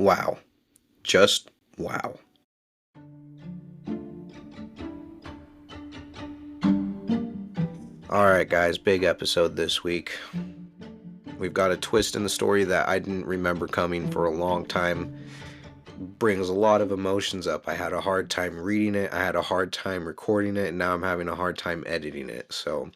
Wow. Just wow. Alright, guys, big episode this week. We've got a twist in the story that I didn't remember coming for a long time. Brings a lot of emotions up. I had a hard time reading it, I had a hard time recording it, and now I'm having a hard time editing it. So,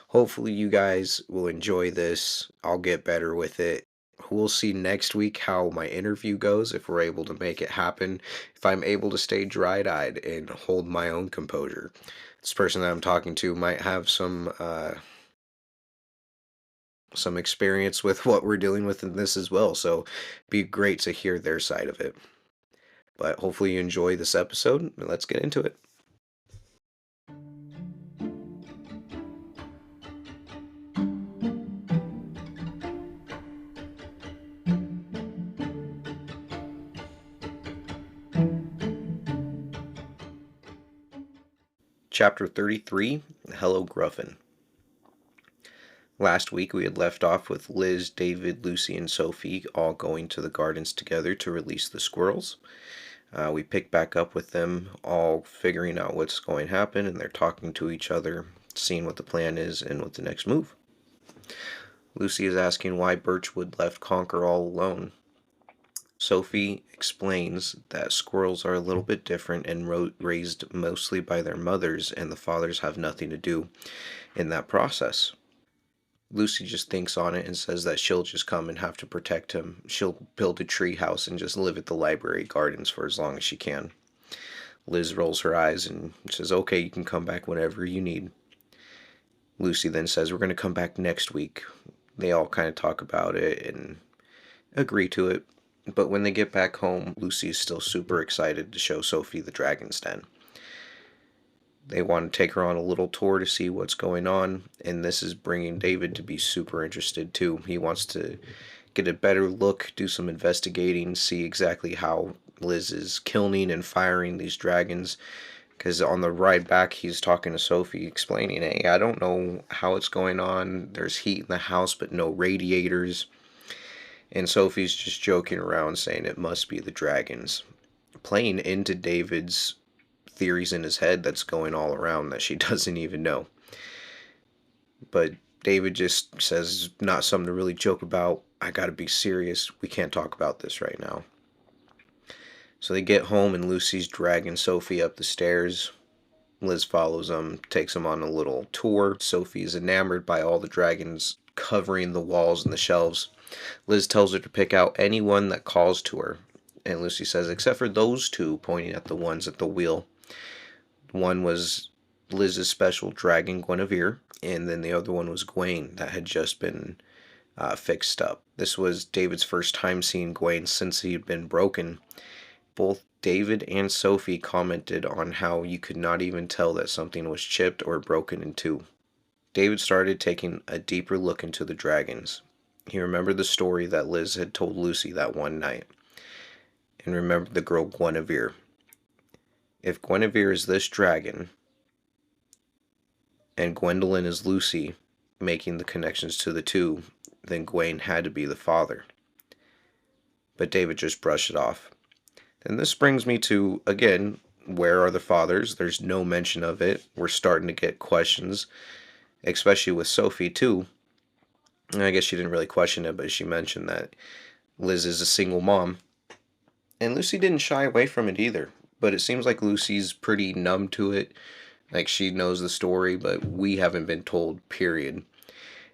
hopefully, you guys will enjoy this. I'll get better with it. We'll see next week how my interview goes, if we're able to make it happen, if I'm able to stay dried-eyed and hold my own composure. This person that I'm talking to might have some experience with what we're dealing with in this as well, so be great to hear their side of it. But hopefully you enjoy this episode, and let's get into it. Chapter 33, Hello Gruffen. Last week we had left off with Liz, David, Lucy, and Sophie all going to the gardens together to release the squirrels. We pick back up with them all figuring out what's going to happen, and they're talking to each other, seeing what the plan is and what the next move. Lucy is asking why Birchwood left Conker all alone. Sophie explains that squirrels are a little bit different and raised mostly by their mothers, and the fathers have nothing to do in that process. Lucy just thinks on it and says that she'll just come and have to protect him. She'll build a tree house and just live at the library gardens for as long as she can. Liz rolls her eyes and says, okay, you can come back whenever you need. Lucy then says, we're going to come back next week. They all kind of talk about it and agree to it. But when they get back home, Lucy is still super excited to show Sophie the dragon's den. They want to take her on a little tour to see what's going on, and this is bringing David to be super interested too. He wants to get a better look, do some investigating, see exactly how Liz is killing and firing these dragons. Because on the ride back, he's talking to Sophie, explaining, hey, I don't know how it's going on. There's heat in the house, but no radiators. And Sophie's just joking around, saying it must be the dragons. Playing into David's theories in his head that's going all around that she doesn't even know. But David just says, not something to really joke about. I gotta be serious. We can't talk about this right now. So they get home and Lucy's dragging Sophie up the stairs. Liz follows them, takes them on a little tour. Sophie is enamored by all the dragons covering the walls and the shelves. Liz tells her to pick out anyone that calls to her. And Lucy says, except for those two, pointing at the ones at the wheel. One was Liz's special dragon, Guinevere, and then the other one was Gwaine that had just been fixed up. This was David's first time seeing Gwaine since he had been broken. Both David and Sophie commented on how you could not even tell that something was chipped or broken in two. David started taking a deeper look into the dragons. He remembered the story that Liz had told Lucy that one night, and remembered the girl Guinevere. If Guinevere is this dragon, and Gwendolyn is Lucy, making the connections to the two, then Gwaine had to be the father. But David just brushed it off. And this brings me to, again, where are the fathers? There's no mention of it. We're starting to get questions, especially with Sophie, too. And I guess she didn't really question it, but she mentioned that Liz is a single mom. And Lucy didn't shy away from it either. But it seems like Lucy's pretty numb to it. Like she knows the story, but we haven't been told, period.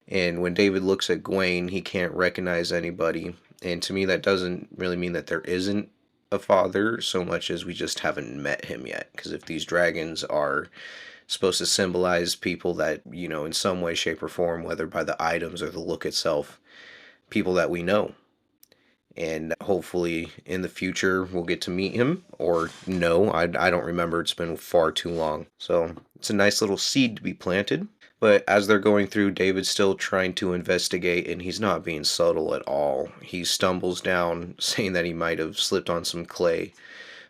And when David looks at Gwaine, he can't recognize anybody. And to me, that doesn't really mean that there isn't a father so much as we just haven't met him yet. Because if these dragons are supposed to symbolize people that, in some way, shape, or form, whether by the items or the look itself, people that we know. And hopefully in the future we'll get to meet him, or no, I don't remember. It's been far too long. So it's a nice little seed to be planted. But as they're going through, David's still trying to investigate, and he's not being subtle at all. He stumbles down, saying that he might have slipped on some clay.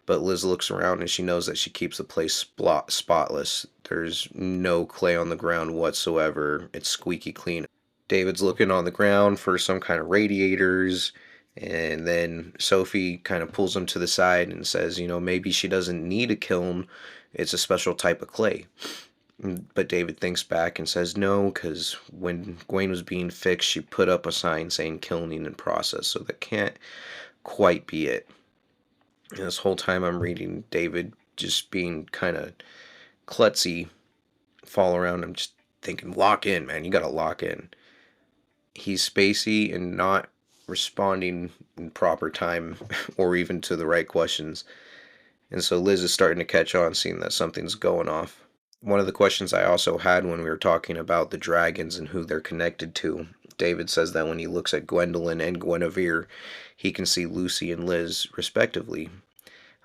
But Liz looks around and she knows that she keeps the place spotless. There's no clay on the ground whatsoever. It's squeaky clean. David's looking on the ground for some kind of radiators, And then Sophie kind of pulls him to the side and says, maybe she doesn't need a kiln. It's a special type of clay. But David thinks back and says no, because when Gwen was being fixed, she put up a sign saying kilning in process. So that can't quite be it. And this whole time I'm reading David just being kind of klutzy, fall around. I'm just thinking, lock in, man. You got to lock in. He's spacey and not responding in proper time or even to the right questions. And so Liz is starting to catch on, seeing that something's going off. One of the questions I also had when we were talking about the dragons and who they're connected to, David says that when he looks at Gwendolyn and Guinevere, he can see Lucy and Liz respectively.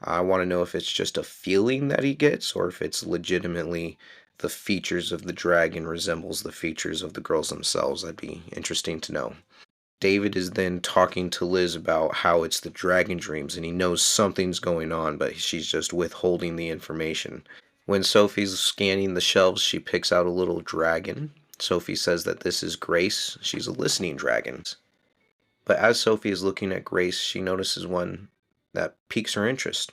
I want to know if it's just a feeling that he gets or if it's legitimately the features of the dragon resembles the features of the girls themselves. That'd be interesting to know. David is then talking to Liz about how it's the dragon dreams and he knows something's going on, but she's just withholding the information. When Sophie's scanning the shelves, she picks out a little dragon. Sophie says that this is Grace. She's a listening dragon. But as Sophie is looking at Grace, she notices one that piques her interest.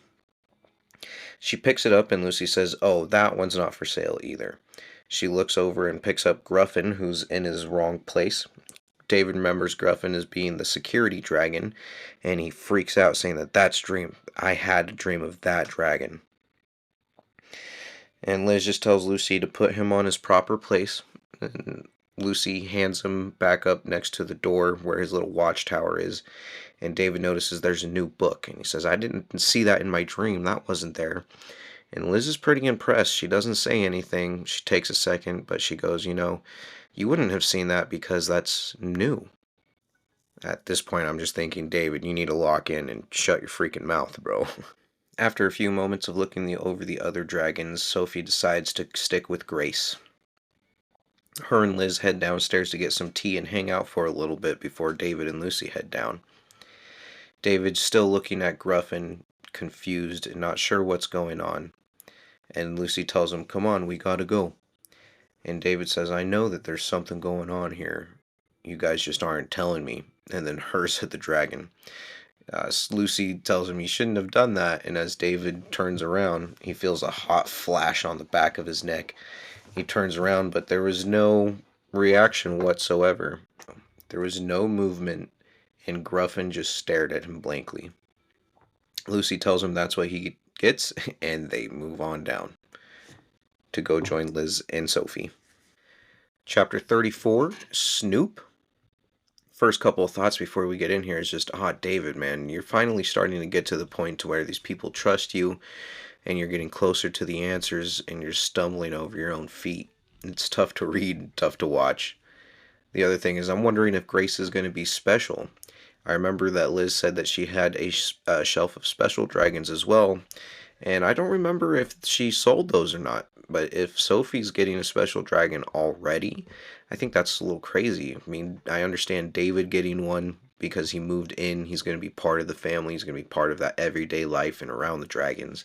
She picks it up and Lucy says, "Oh, that one's not for sale either." She looks over and picks up Gruffen, who's in his wrong place. David remembers Gruffen as being the security dragon, and he freaks out, saying that that's dream. I had a dream of that dragon. And Liz just tells Lucy to put him on his proper place. And Lucy hands him back up next to the door where his little watchtower is. And David notices there's a new book. And he says, "I didn't see that in my dream. That wasn't there." And Liz is pretty impressed. She doesn't say anything. She takes a second, but she goes, "You wouldn't have seen that because that's new." At this point, I'm just thinking, David, you need to lock in and shut your freaking mouth, bro. After a few moments of looking over the other dragons, Sophie decides to stick with Grace. Her and Liz head downstairs to get some tea and hang out for a little bit before David and Lucy head down. David's still looking at Gruffen, confused and not sure what's going on. And Lucy tells him, "Come on, we gotta go." And David says, "I know that there's something going on here. You guys just aren't telling me." And then hers hit the dragon. Lucy tells him he shouldn't have done that, and as David turns around, he feels a hot flash on the back of his neck. He turns around, but there was no reaction whatsoever. There was no movement, and Gruffen just stared at him blankly. Lucy tells him that's what he gets, and they move on down to go join Liz and Sophie. Chapter 34, Snoop. First couple of thoughts before we get in here is just, David, man, you're finally starting to get to the point to where these people trust you, and you're getting closer to the answers, and you're stumbling over your own feet. It's tough to read, tough to watch. The other thing is, I'm wondering if Grace is going to be special. I remember that Liz said that she had a shelf of special dragons as well, and I don't remember if she sold those or not. But if Sophie's getting a special dragon already, I think that's a little crazy. I mean, I understand David getting one because he moved in. He's going to be part of the family. He's going to be part of that everyday life and around the dragons.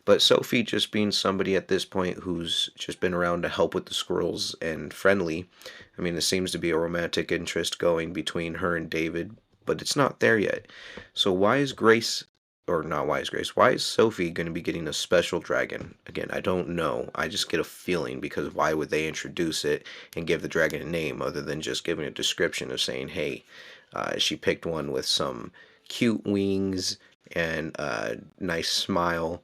But Sophie just being somebody at this point who's just been around to help with the squirrels and friendly. I mean, there seems to be a romantic interest going between her and David, but it's not there yet. So why is Grace, or not why is Grace, why is Sophie going to be getting a special dragon? Again, I don't know. I just get a feeling, because why would they introduce it and give the dragon a name other than just giving a description of saying, hey, she picked one with some cute wings and a nice smile.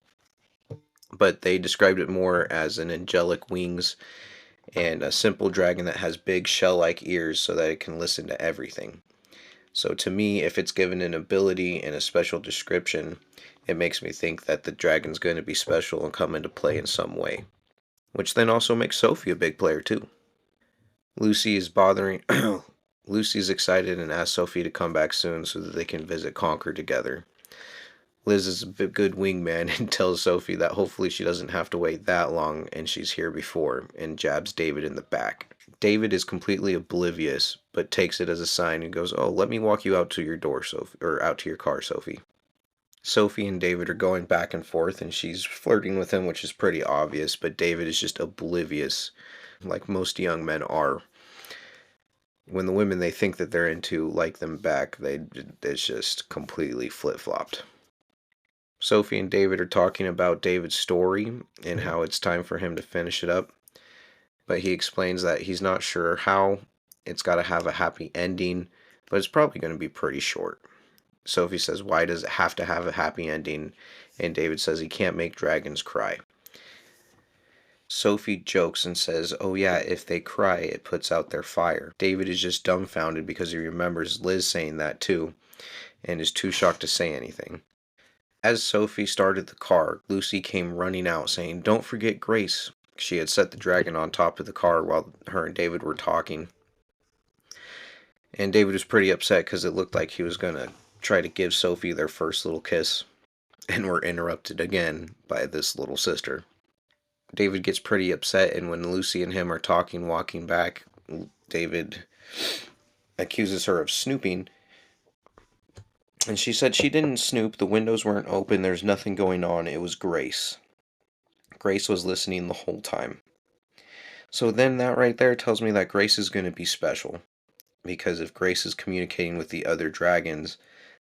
But they described it more as an angelic wings and a simple dragon that has big shell-like ears so that it can listen to everything. So to me, if it's given an ability and a special description, it makes me think that the dragon's going to be special and come into play in some way. Which then also makes Sophie a big player too. Lucy is bothering... Lucy's excited and asks Sophie to come back soon so that they can visit Concord together. Liz is a good wingman and tells Sophie that hopefully she doesn't have to wait that long and she's here before, and jabs David in the back. David is completely oblivious, but takes it as a sign and goes, "Oh, let me walk you out to your door, Sophie, or out to your car, Sophie." Sophie and David are going back and forth, and she's flirting with him, which is pretty obvious, but David is just oblivious, like most young men are. when the women they think that they're into like them back, it's just completely flip-flopped. Sophie and David are talking about David's story and how it's time for him to finish it up, but he explains that he's not sure how. It's got to have a happy ending, but it's probably going to be pretty short. Sophie says, "Why does it have to have a happy ending?" And David says he can't make dragons cry. Sophie jokes and says, "Oh yeah, if they cry, it puts out their fire." David is just dumbfounded because he remembers Liz saying that too, and is too shocked to say anything. As Sophie started the car, Lucy came running out saying, "Don't forget Grace." She had set the dragon on top of the car while her and David were talking. And David was pretty upset because it looked like he was going to try to give Sophie their first little kiss, and were interrupted again by this little sister. David gets pretty upset, and when Lucy and him are talking, walking back, David accuses her of snooping. And she said she didn't snoop, the windows weren't open, there's nothing going on, it was Grace. Grace was listening the whole time. So then that right there tells me that Grace is going to be special. Because if Grace is communicating with the other dragons,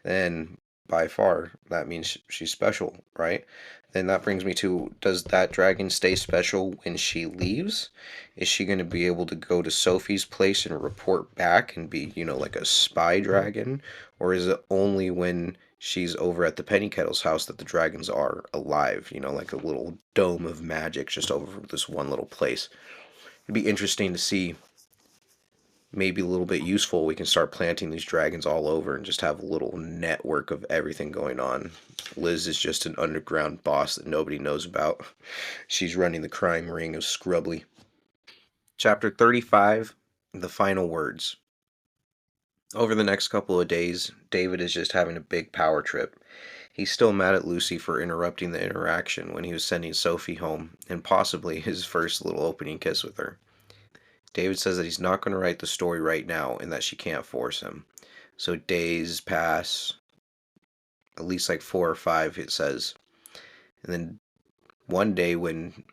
then by far that means she's special, right? Then that brings me to, does that dragon stay special when she leaves? Is she going to be able to go to Sophie's place and report back and be, like a spy dragon? Or is it only when she's over at the Penny Kettle's house that the dragons are alive, like a little dome of magic just over this one little place? It'd be interesting to see. Maybe a little bit useful. We can start planting these dragons all over and just have a little network of everything going on. Liz is just an underground boss that nobody knows about. She's running the crime ring of Scrubbly. Chapter 35, The Final Words. Over the next couple of days, David is just having a big power trip. He's still mad at Lucy for interrupting the interaction when he was sending Sophie home, and possibly his first little opening kiss with her. David says that he's not going to write the story right now and that she can't force him. So days pass, at least like 4 or 5, it says. And then one day when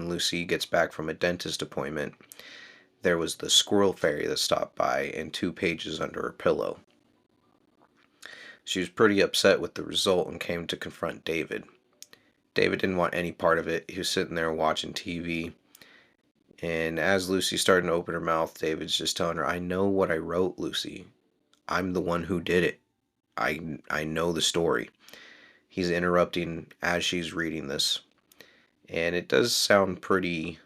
Lucy gets back from a dentist appointment, there was the squirrel fairy that stopped by and 2 pages under her pillow. She was pretty upset with the result and came to confront David. David didn't want any part of it. He was sitting there watching TV. And as Lucy's starting to open her mouth, David's just telling her, "I know what I wrote, Lucy. I'm the one who did it. I know the story." He's interrupting as she's reading this. And it does sound pretty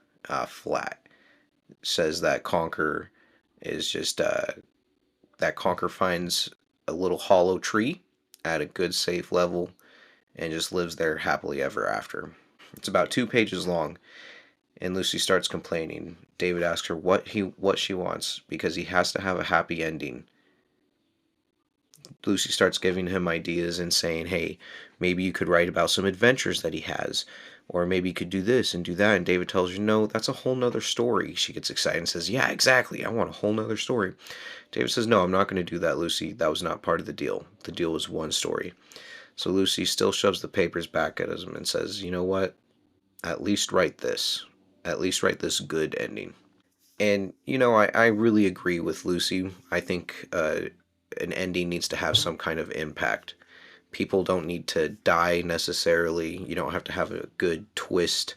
flat. It says that Conker is just, that Conker finds a little hollow tree at a good safe level and just lives there happily ever after. It's about 2 pages long. And Lucy starts complaining. David asks her what she wants because he has to have a happy ending. Lucy starts giving him ideas and saying, "Hey, maybe you could write about some adventures that he has, or maybe you could do this and do that." And David tells her, "No, that's a whole nother story." She gets excited and says, "Yeah, exactly. I want a whole nother story." David says, "No, I'm not going to do that, Lucy. That was not part of the deal. The deal was one story." So Lucy still shoves the papers back at him and says, "You know what? At least write this. At least write this good ending." And, I really agree with Lucy. I think an ending needs to have some kind of impact. People don't need to die necessarily. You don't have to have a good twist.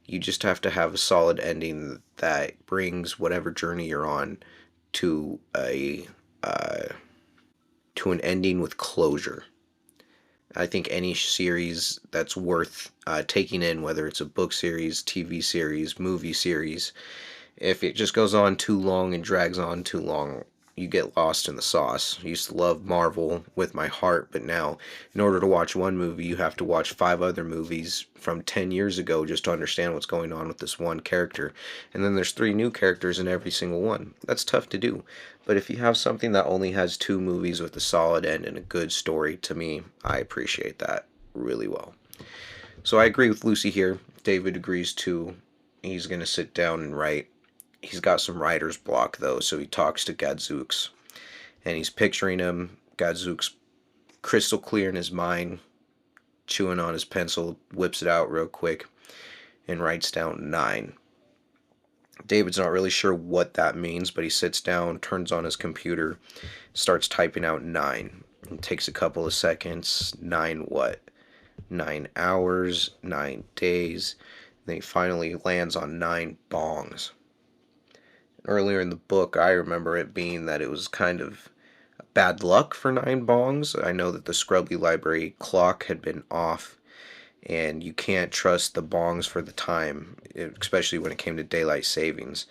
You just have to have a solid ending that brings whatever journey you're on to an ending with closure. I think any series that's worth taking in, whether it's a book series, TV series, movie series, if it just goes on too long and drags on too long, you get lost in the sauce. I used to love Marvel with my heart, but now, in order to watch one movie, you have to watch 5 other movies from 10 years ago just to understand what's going on with this one character. And then there's 3 new characters in every single one. That's tough to do. But if you have something that only has 2 movies with a solid end and a good story, to me, I appreciate that really well. So I agree with Lucy here. David agrees too. He's going to sit down and write. He's got some writer's block, though, so he talks to Gadzooks. And he's picturing him, Gadzooks crystal clear in his mind, chewing on his pencil, whips it out real quick, and writes down 9. David's not really sure what that means, but he sits down, turns on his computer, starts typing out 9. It takes a couple of seconds. 9 what? 9 hours, 9 days. Then he finally lands on 9 bongs. Earlier in the book, I remember it being that it was kind of bad luck for 9 bongs. I know that the Scrubby Library clock had been off, and you can't trust the bongs for the time, especially when it came to daylight savings.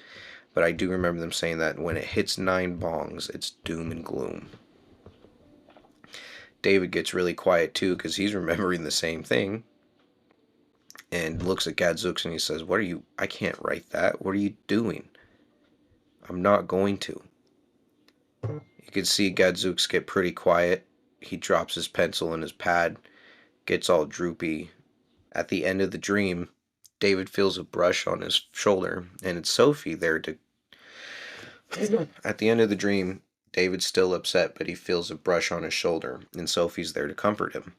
But I do remember them saying that when it hits 9 bongs, it's doom and gloom. David gets really quiet too because he's remembering the same thing and looks at Gadzooks and he says, "What are you? I can't write that. What are you doing? I'm not going to." You can see Gadzooks get pretty quiet. He drops his pencil and his pad, gets all droopy. At the end of the dream, David feels a brush on his shoulder, and it's Sophie there to. At the end of the dream, David's still upset, but he feels a brush on his shoulder, and Sophie's there to comfort him.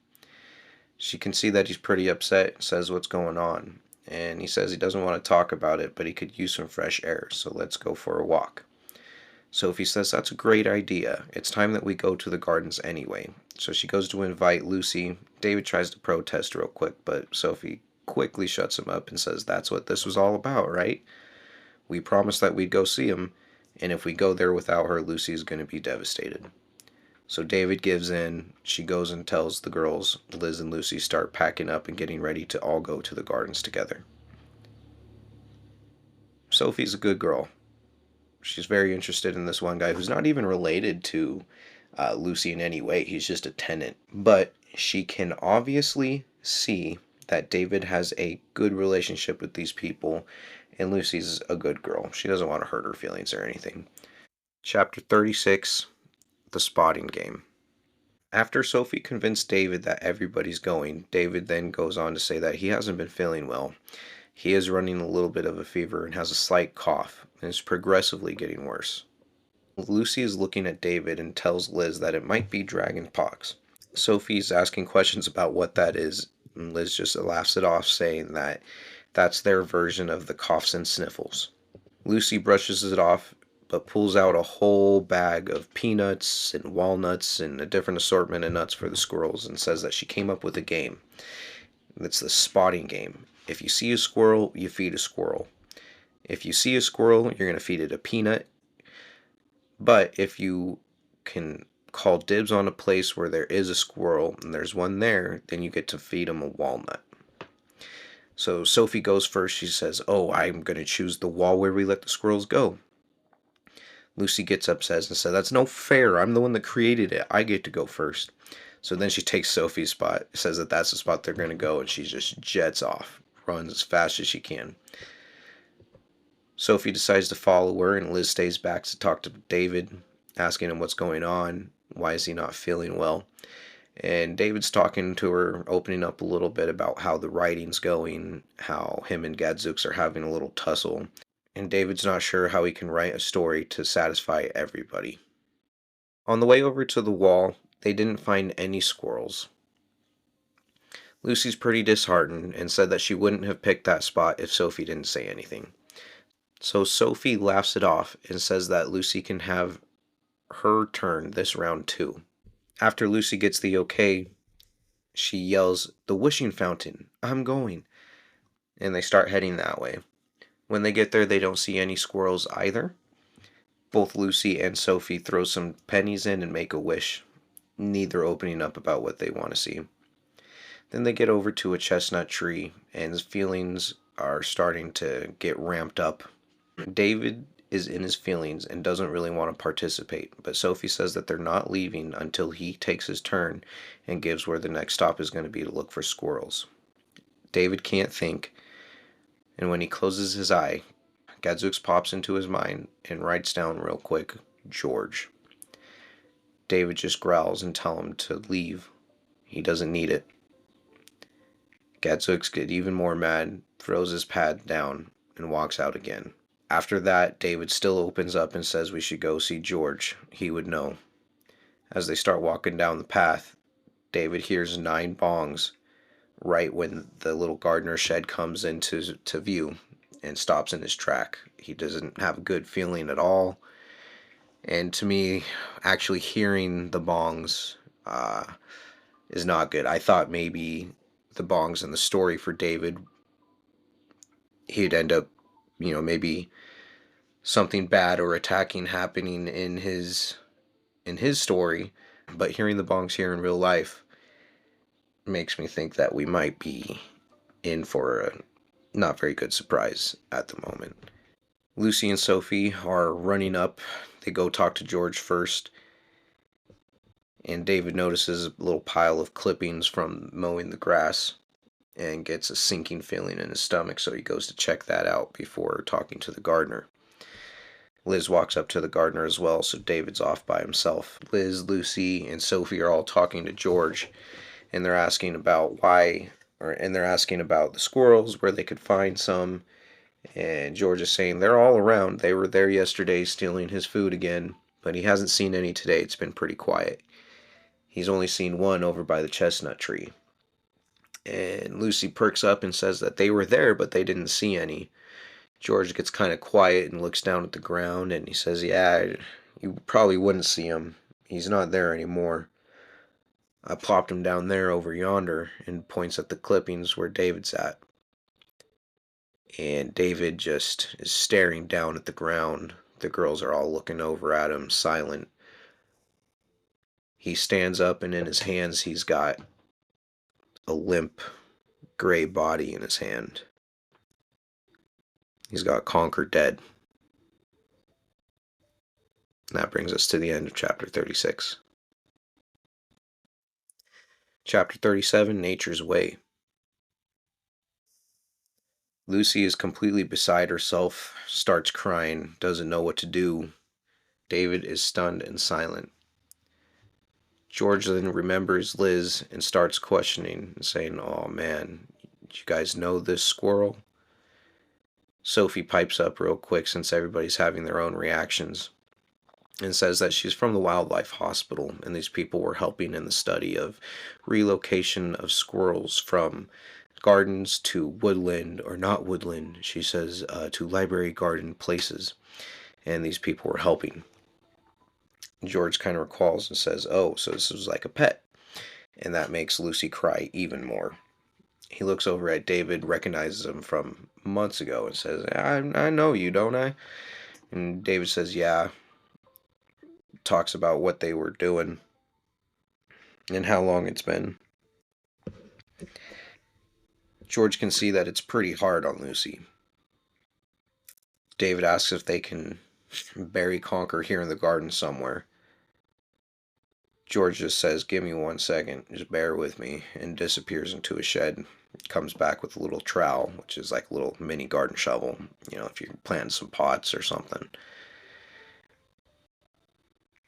She can see that he's pretty upset and says what's going on. And he says he doesn't want to talk about it, but he could use some fresh air, so let's go for a walk. Sophie says that's a great idea. It's time that we go to the gardens anyway. So she goes to invite Lucy. David tries to protest real quick, but Sophie quickly shuts him up and says that's what this was all about, right? We promised that we'd go see him, and if we go there without her, Lucy's going to be devastated. So David gives in. She goes and tells the girls. Liz and Lucy start packing up and getting ready to all go to the gardens together. Sophie's a good girl. She's very interested in this one guy who's not even related to Lucy in any way. He's just a tenant. But she can obviously see that David has a good relationship with these people, and Lucy's a good girl. She doesn't want to hurt her feelings or anything. Chapter 36, The Spotting Game. After Sophie convinced David that everybody's going, David then goes on to say that he hasn't been feeling well. He is running a little bit of a fever and has a slight cough, and is progressively getting worse. Lucy is looking at David and tells Liz that it might be dragon pox. Sophie's asking questions about what that is, and Liz just laughs it off, saying that that's their version of the coughs and sniffles. Lucy brushes it off but pulls out a whole bag of peanuts and walnuts and a different assortment of nuts for the squirrels and says that she came up with a game. It's the spotting game. If you see a squirrel, you feed a squirrel. If you see a squirrel, you're going to feed it a peanut. But if you can call dibs on a place where there is a squirrel and there's one there, then you get to feed them a walnut. So Sophie goes first. She says, "Oh, I'm going to choose the wall where we let the squirrels go." Lucy gets upset and says, "That's no fair. I'm the one that created it. I get to go first." So then she takes Sophie's spot, says that that's the spot they're going to go, and she just jets off, runs as fast as she can. Sophie decides to follow her, and Liz stays back to talk to David, asking him what's going on, why is he not feeling well. And David's talking to her, opening up a little bit about how the writing's going, how him and Gadzooks are having a little tussle, and David's not sure how he can write a story to satisfy everybody. On the way over to the wall, they didn't find any squirrels. Lucy's pretty disheartened and said that she wouldn't have picked that spot if Sophie didn't say anything. So Sophie laughs it off and says that Lucy can have her turn this round too. After Lucy gets the okay, she yells, "The wishing fountain, I'm going." And they start heading that way. When they get there, they don't see any squirrels either. Both Lucy and Sophie throw some pennies in and make a wish, neither opening up about what they want to see. Then they get over to a chestnut tree, and his feelings are starting to get ramped up. David is in his feelings and doesn't really want to participate, but Sophie says that they're not leaving until he takes his turn and gives where the next stop is going to be to look for squirrels. David can't think, and when he closes his eye, Gadzooks pops into his mind and writes down real quick, George. David just growls and tells him to leave. He doesn't need it. Gadzooks gets even more mad, throws his pad down, and walks out again. After that, David still opens up and says we should go see George. He would know. As they start walking down the path, David hears 9 bongs right when the little gardener shed comes into view and stops in his track. He doesn't have a good feeling at all. And to me, actually hearing the bongs uh, is not good. I thought maybe the bongs in the story for David, he'd end up, maybe something bad or attacking happening in his story. But hearing the bongs here in real life makes me think that we might be in for a not very good surprise at the moment. Lucy and Sophie are running up. They go talk to George first, and David notices a little pile of clippings from mowing the grass and gets a sinking feeling in his stomach, so he goes to check that out before talking to the gardener. Liz walks up to the gardener as well, so David's off by himself. Liz, Lucy, and Sophie are all talking to George, and they're asking about they're asking about the squirrels, where they could find some. And George is saying they're all around. They were there yesterday stealing his food again, but he hasn't seen any today. It's been pretty quiet. He's only seen one over by the chestnut tree. And Lucy perks up and says that they were there, but they didn't see any. George gets kind of quiet and looks down at the ground, and he says, "Yeah, you probably wouldn't see him. He's not there anymore. I plopped him down there over yonder," and points at the clippings where David's at. And David just is staring down at the ground. The girls are all looking over at him, silent. He stands up, and in his hands he's got a limp, gray body in his hand. He's got Conquer dead. And that brings us to the end of chapter 36. Chapter 37, Nature's Way. Lucy is completely beside herself, starts crying, doesn't know what to do. David is stunned and silent. George then remembers Liz and starts questioning and saying, "Oh man, did you guys know this squirrel?" Sophie pipes up real quick since everybody's having their own reactions and says that she's from the wildlife hospital and these people were helping in the study of relocation of squirrels from gardens to woodland, or not woodland, she says, to library garden places. And these people were helping. George kind of recalls and says, "Oh, so this was like a pet." And that makes Lucy cry even more. He looks over at David, recognizes him from months ago, and says, I know you, don't I?" And David says, "Yeah." Talks about what they were doing and how long it's been. George can see that it's pretty hard on Lucy. David asks if they can bury Conquer here in the garden somewhere. George just says, "Give me 1 second, just bear with me," and disappears into a shed. Comes back with a little trowel, which is like a little mini garden shovel, if you're planting some pots or something.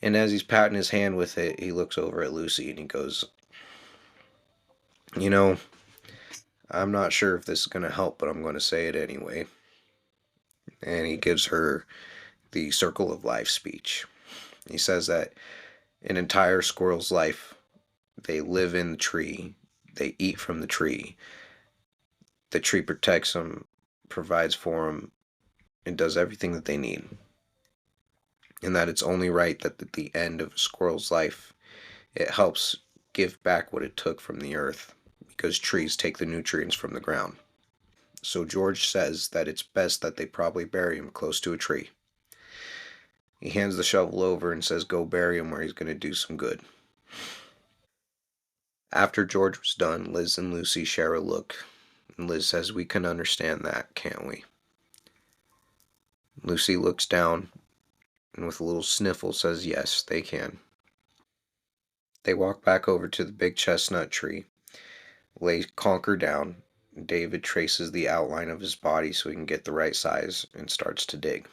And as he's patting his hand with it, he looks over at Lucy and he goes, "You know, I'm not sure if this is going to help, but I'm going to say it anyway." And he gives her the circle of life speech. He says that an entire squirrel's life, they live in the tree, they eat from the tree protects them, provides for them, and does everything that they need. And that it's only right that at the end of a squirrel's life, it helps give back what it took from the earth, because trees take the nutrients from the ground. So George says that it's best that they probably bury him close to a tree. He hands the shovel over and says, "Go bury him where he's going to do some good." After George was done, Liz and Lucy share a look, and Liz says, "We can understand that, can't we?" Lucy looks down and with a little sniffle says, "Yes, they can." They walk back over to the big chestnut tree, lay Conquer down. David traces the outline of his body so he can get the right size and starts to dig.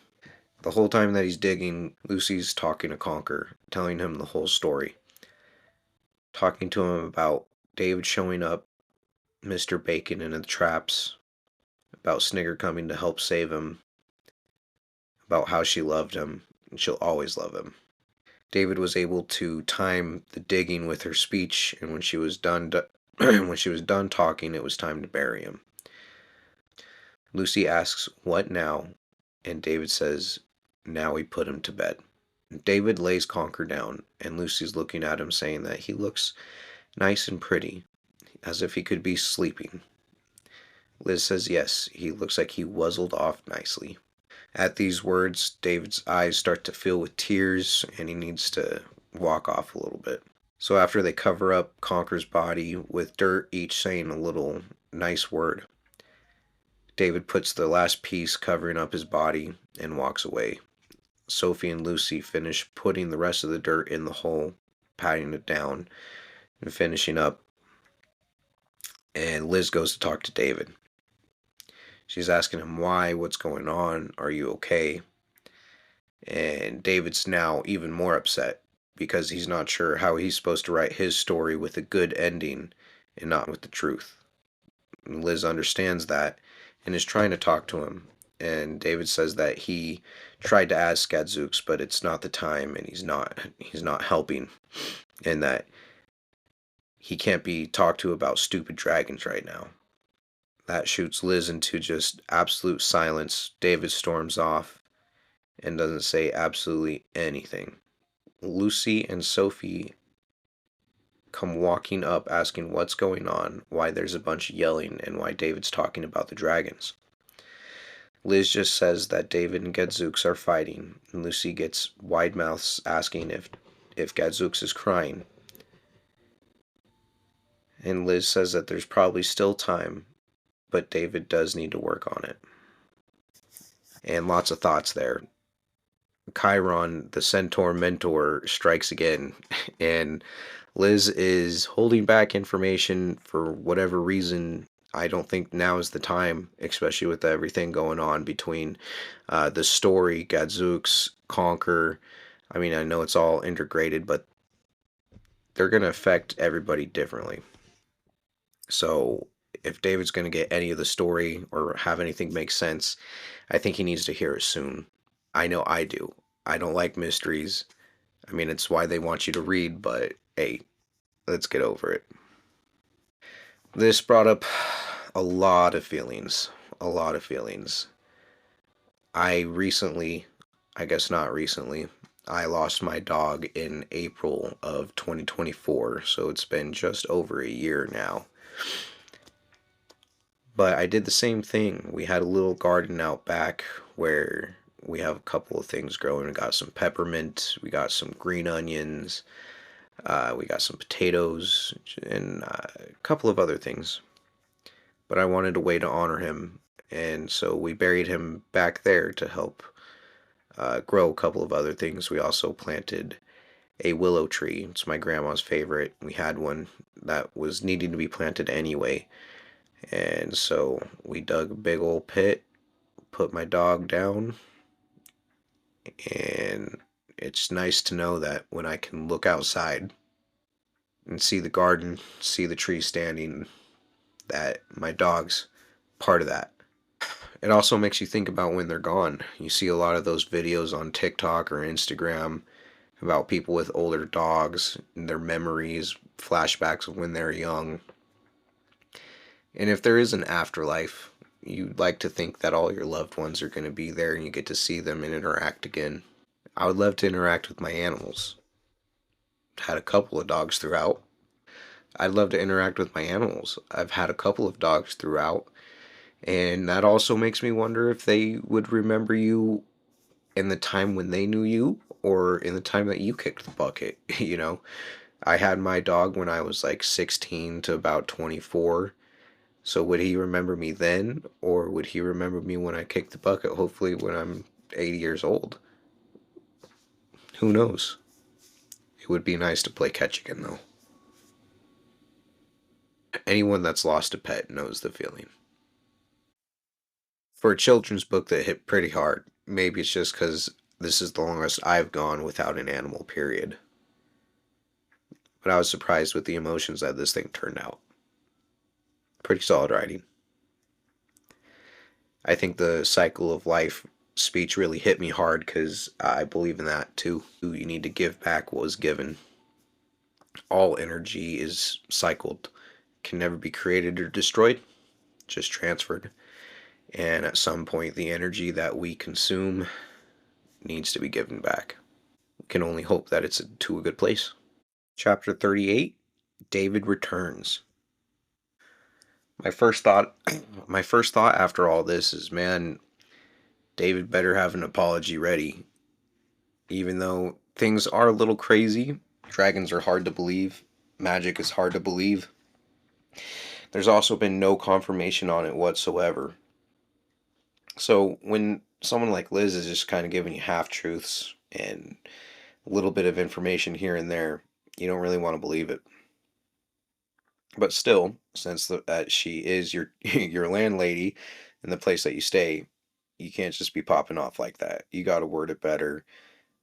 The whole time that he's digging, Lucy's talking to Conquer, telling him the whole story. Talking to him about David showing up, Mr. Bacon in the traps, about Snigger coming to help save him, about how she loved him, and she'll always love him. David was able to time the digging with her speech, and when she was done when she was done talking, it was time to bury him. Lucy asks, "What now?" And David says, now we put him to bed. David lays Conker down, and Lucy's looking at him, saying that he looks nice and pretty, as if he could be sleeping. Liz says yes, he looks like he wuzzled off nicely. At these words, David's eyes start to fill with tears, and he needs to walk off a little bit. So after they cover up Conker's body with dirt, each saying a little nice word, David puts the last piece covering up his body and walks away. Sophie and Lucy finish putting the rest of the dirt in the hole, patting it down, and finishing up. And Liz goes to talk to David. She's asking him why, what's going on, are you okay? And David's now even more upset because he's not sure how he's supposed to write his story with a good ending and not with the truth. And Liz understands that and is trying to talk to him. And David says that he tried to ask Gadzooks, but it's not the time, and he's not helping, and that he can't be talked to about stupid dragons right now. That shoots Liz into just absolute silence. David storms off and doesn't say absolutely anything. Lucy and Sophie come walking up asking what's going on, why there's a bunch of yelling, and why David's talking about the dragons. Liz just says that David and Gadzooks are fighting, and Lucy gets wide mouths asking if Gadzooks is crying. And Liz says that there's probably still time, but David does need to work on it. And lots of thoughts there. Chiron, the centaur mentor, strikes again, and Liz is holding back information for whatever reason. I don't think now is the time, especially with everything going on between the story, Gadzooks, Conker. I mean, I know it's all integrated, but they're going to affect everybody differently. So if David's going to get any of the story or have anything make sense, I think he needs to hear it soon. I know I do. I don't like mysteries. I mean, it's why they want you to read, but hey, let's get over it. This brought up a lot of feelings. A lot of feelings. I recently, I guess not recently, I lost my dog in April of 2024, so it's been just over a year now. But I did the same thing. We had a little garden out back where we have a couple of things growing. We got some peppermint, we got some green onions, we got some potatoes, and a couple of other things. But I wanted a way to honor him, and so we buried him back there to help grow a couple of other things. We also planted a willow tree. It's my grandma's favorite. We had one that was needing to be planted anyway. And so we dug a big old pit, put my dog down, and it's nice to know that when I can look outside and see the garden, see the tree standing, that my dog's part of that. It also makes you think about when they're gone. You see a lot of those videos on TikTok or Instagram about people with older dogs and their memories, flashbacks of when they're young. And if there is an afterlife, you'd like to think that all your loved ones are going to be there and you get to see them and interact again. I would love to interact with my animals. Had a couple of dogs throughout. I'd love to interact with my animals. I've had a couple of dogs throughout. And that also makes me wonder if they would remember you in the time when they knew you or in the time that you kicked the bucket. I had my dog when I was like 16 to about 24. So would he remember me then, or would he remember me when I kicked the bucket, hopefully when I'm 80 years old? Who knows? It would be nice to play catch again, though. Anyone that's lost a pet knows the feeling. For a children's book that hit pretty hard, maybe it's just because this is the longest I've gone without an animal, period. But I was surprised with the emotions that this thing turned out. Pretty solid writing. I think the cycle of life speech really hit me hard because I believe in that too. You need to give back what was given. All energy is cycled, can never be created or destroyed, just transferred. And at some point, the energy that we consume needs to be given back. We can only hope that it's to a good place. Chapter 38, David returns. My first thought my first thought after all this is, man, David better have an apology ready. Even though things are a little crazy, dragons are hard to believe, magic is hard to believe. There's also been no confirmation on it whatsoever. So when someone like Liz is just kind of giving you half truths and a little bit of information here and there, you don't really want to believe it. But still, since she is your your landlady in the place that you stay, you can't just be popping off like that. You got to word it better.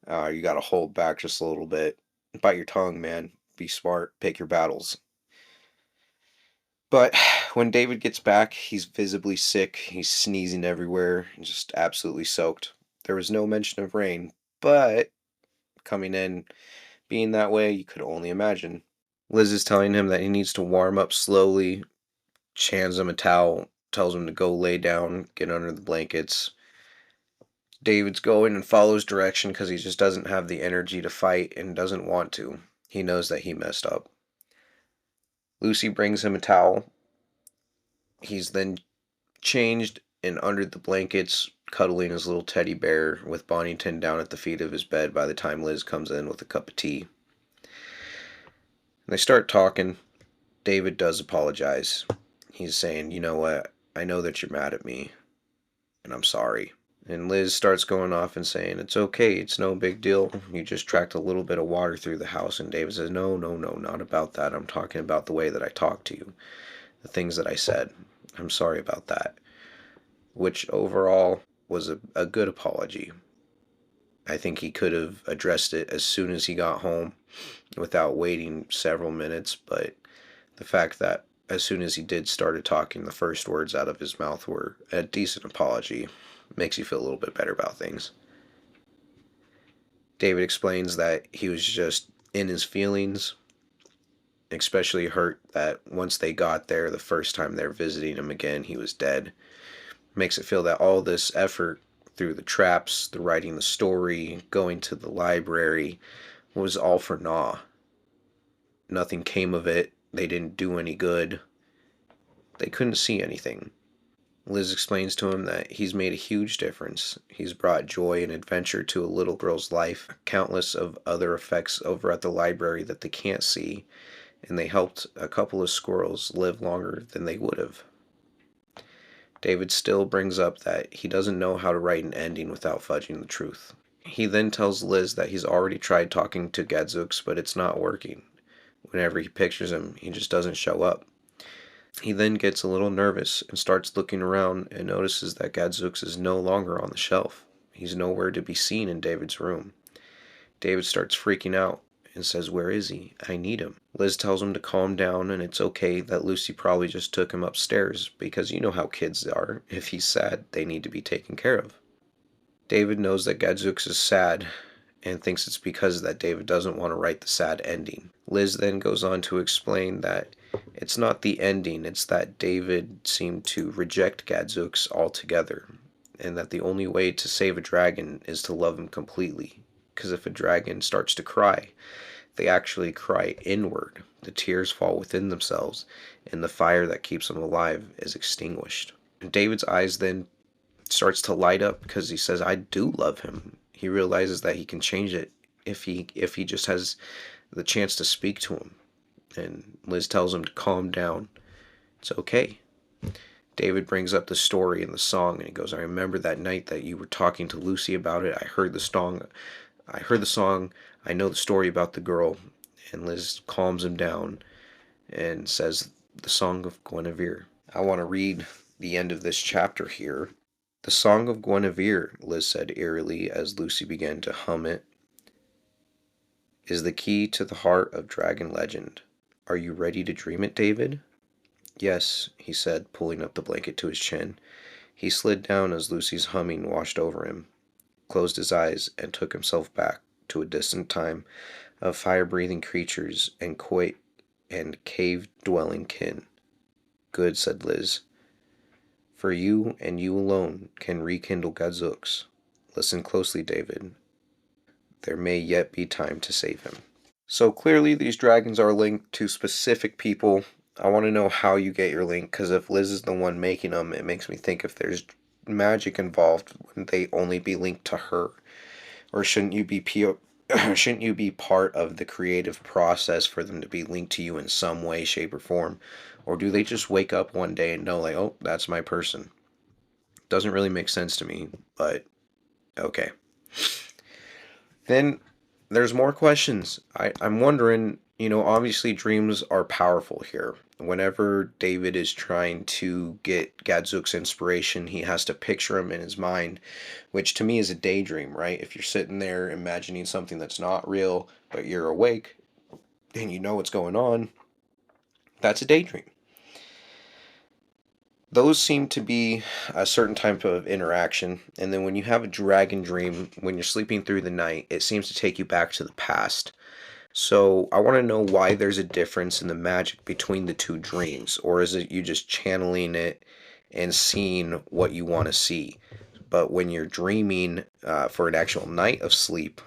You got to hold back just a little bit. Bite your tongue, man. Be smart. Pick your battles. But when David gets back, he's visibly sick. He's sneezing everywhere and just absolutely soaked. There was no mention of rain, but coming in, being that way, you could only imagine. Liz is telling him that he needs to warm up slowly, hands him a towel, tells him to go lay down, get under the blankets. David's going and follows direction because he just doesn't have the energy to fight and doesn't want to. He knows that he messed up. Lucy brings him a towel. He's then changed and under the blankets, cuddling his little teddy bear with Bonington down at the feet of his bed by the time Liz comes in with a cup of tea. And they start talking. David does apologize. He's saying, you know what, I know that you're mad at me, and I'm sorry. And Liz starts going off and saying, it's okay, it's no big deal. You just tracked a little bit of water through the house. And David says, no, no, no, not about that. I'm talking about the way that I talked to you, the things that I said. I'm sorry about that. Which overall was a good apology. I think he could have addressed it as soon as he got home without waiting several minutes, but the fact that as soon as he did started talking, the first words out of his mouth were a decent apology makes you feel a little bit better about things. David explains that he was just in his feelings, especially hurt that once they got there, the first time they're visiting him again, he was dead. Makes it feel that all this effort through the traps, the writing the story, going to the library, was all for naught. Nothing came of it. They didn't do any good. They couldn't see anything. Liz explains to him that he's made a huge difference. He's brought joy and adventure to a little girl's life, countless of other effects over at the library that they can't see, and they helped a couple of squirrels live longer than they would have. David still brings up that he doesn't know how to write an ending without fudging the truth. He then tells Liz that he's already tried talking to Gadzooks, but it's not working. Whenever he pictures him, he just doesn't show up. He then gets a little nervous and starts looking around and notices that Gadzooks is no longer on the shelf. He's nowhere to be seen in David's room. David starts freaking out and says, where is he? I need him. Liz tells him to calm down and it's okay that Lucy probably just took him upstairs because you know how kids are. If he's sad, they need to be taken care of. David knows that Gadzooks is sad and thinks it's because that David doesn't want to write the sad ending. Liz then goes on to explain that it's not the ending, it's that David seemed to reject Gadzooks altogether, and that the only way to save a dragon is to love him completely. Because if a dragon starts to cry, they actually cry inward. The tears fall within themselves, and the fire that keeps them alive is extinguished. And David's eyes then starts to light up because he says, I do love him. He realizes that he can change it if he just has the chance to speak to him. And Liz tells him to calm down. It's okay. David brings up the story and the song, and he goes, I remember that night that you were talking to Lucy about it. I heard the song. I know the story about the girl. And Liz calms him down and says, the Song of Guinevere. I want to read the end of this chapter here. The Song of Guinevere, Liz said eerily as Lucy began to hum it, is the key to the heart of dragon legend. Are you ready to dream it, David? Yes, he said, pulling up the blanket to his chin. He slid down as Lucy's humming washed over him, closed his eyes, and took himself back to a distant time of fire-breathing creatures and cave-dwelling kin. Good, said Liz. For you and you alone can rekindle Gadzooks. Listen closely, David. There may yet be time to save him. So clearly, these dragons are linked to specific people. I want to know how you get your link, because if Liz is the one making them, it makes me think if there's magic involved, wouldn't they only be linked to her? Or shouldn't you be shouldn't you be part of the creative process for them to be linked to you in some way, shape, or form? Or do they just wake up one day and know, like, oh, that's my person? Doesn't really make sense to me, but okay. Then there's more questions. I'm wondering, obviously dreams are powerful here. Whenever David is trying to get Gadzook's inspiration, he has to picture him in his mind, which to me is a daydream, right? If you're sitting there imagining something that's not real, but you're awake and you know what's going on, that's a daydream. Those seem to be a certain type of interaction. And then when you have a dragon dream, when you're sleeping through the night, it seems to take you back to the past. So I want to know why there's a difference in the magic between the two dreams, or is it you just channeling it and seeing what you want to see? But when you're dreaming for an actual night of sleep,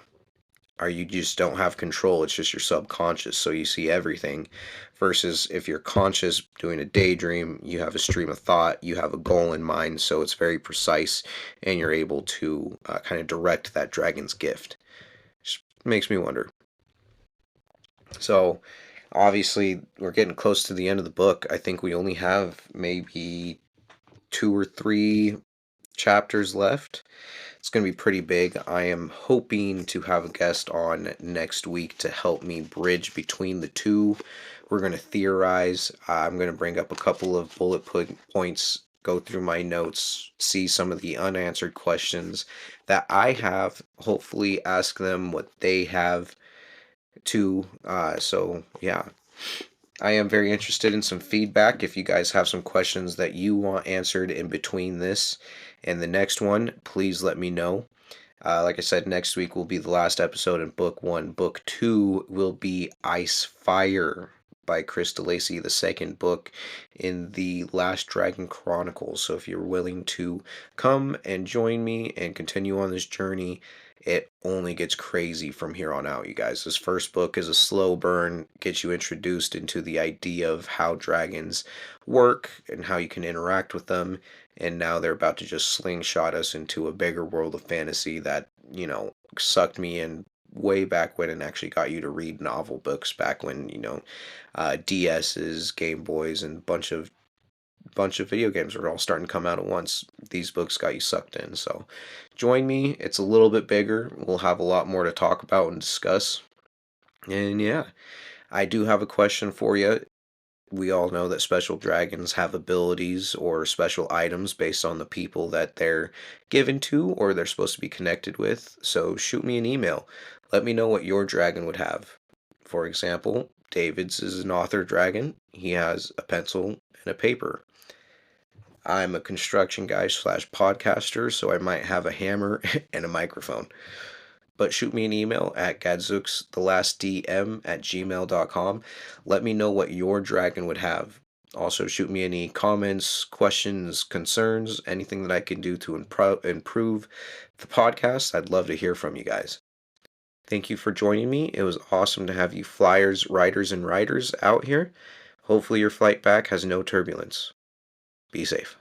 or you just don't have control, it's just your subconscious, so you see everything. Versus if you're conscious doing a daydream, you have a stream of thought, you have a goal in mind, so it's very precise, and you're able to kind of direct that dragon's gift. Just makes me wonder. So, obviously, we're getting close to the end of the book. I think we only have maybe 2 or 3 chapters left. It's going to be pretty big. I am hoping to have a guest on next week to help me bridge between the two. We're going to theorize. I'm going to bring up a couple of bullet points, go through my notes, see some of the unanswered questions that I have, hopefully ask them what they have too. So, yeah. I am very interested in some feedback. If you guys have some questions that you want answered in between this and the next one, please let me know. Like I said, next week will be the last episode in book 1. Book 2 will be Ice Fire by Chris DeLacy, the second book in the Last Dragon Chronicles. So if you're willing to come and join me and continue on this journey, it only gets crazy from here on out, you guys. This first book is a slow burn, gets you introduced into the idea of how dragons work and how you can interact with them. And now they're about to just slingshot us into a bigger world of fantasy that, sucked me in way back when and actually got you to read novel books back when, DS's, Game Boys, and bunch of video games were all starting to come out at once. These books got you sucked in. So join me. It's a little bit bigger. We'll have a lot more to talk about and discuss. And yeah, I do have a question for you. We all know that special dragons have abilities or special items based on the people that they're given to or they're supposed to be connected with. So shoot me an email. Let me know what your dragon would have. For example, David's is an author dragon. He has a pencil and a paper. I'm a construction guy slash podcaster, so I might have a hammer and a microphone. But shoot me an email at gadzooks@gmail.com. Let me know what your dragon would have. Also, shoot me any comments, questions, concerns, anything that I can do to improve the podcast. I'd love to hear from you guys. Thank you for joining me. It was awesome to have you flyers, riders, and riders out here. Hopefully, your flight back has no turbulence. Be safe.